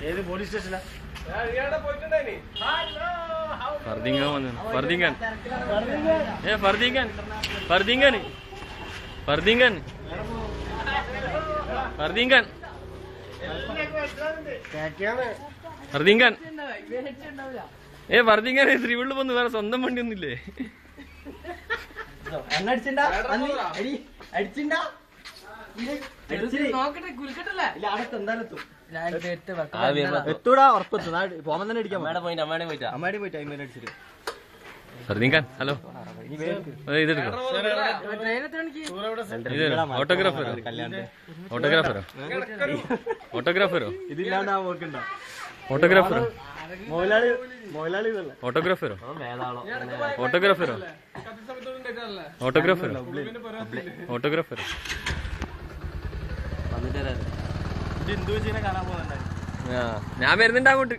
ഏത് പോലീസ് സ്റ്റേഷനാ? ഫർദിങ്ങാൻ വന്നു. ഫർദിങ്ങാൻ ഫർദിങ്ങാൻ ഫർദിങ്ങാൻ ഫർദിങ്ങാൻ ഫർദിങ്ങാൻ ഫർദിങ്ങാൻ ഫർദിങ്ങാൻ ശ്രീവള്ളി വന്ന് വേറെ സ്വന്തം വണ്ടി ഒന്നുമില്ലേ? എത്തൂടാ ഉറപ്പെത്തും. പോകാൻ തന്നെ അടിക്കാം. അമ്മാടി പോയിട്ട് ഫർദിങ്ങാൻ ഹലോ ഇതെടുക്കാം. ഓട്ടോഗ്രാഫറോ ഓട്ടോഗ്രാഫറോ ഓട്ടോഗ്രാഫറോ ഇതില്ലാണ്ട് ആ പോക്കണ്ട. ഓട്ടോഗ്രാഫറോ മോലാളി ഓട്ടോഗ്രാഫറോ ഓട്ടോഗ്രാഫറോ ഓട്ടോഗ്രാഫറോ ഓട്ടോഗ്രാഫറോ ഹിന്ദു കാണാൻ പോകുന്നുണ്ടായിരുന്നു. ഞാൻ വരുന്നുണ്ട് അങ്ങോട്ട്.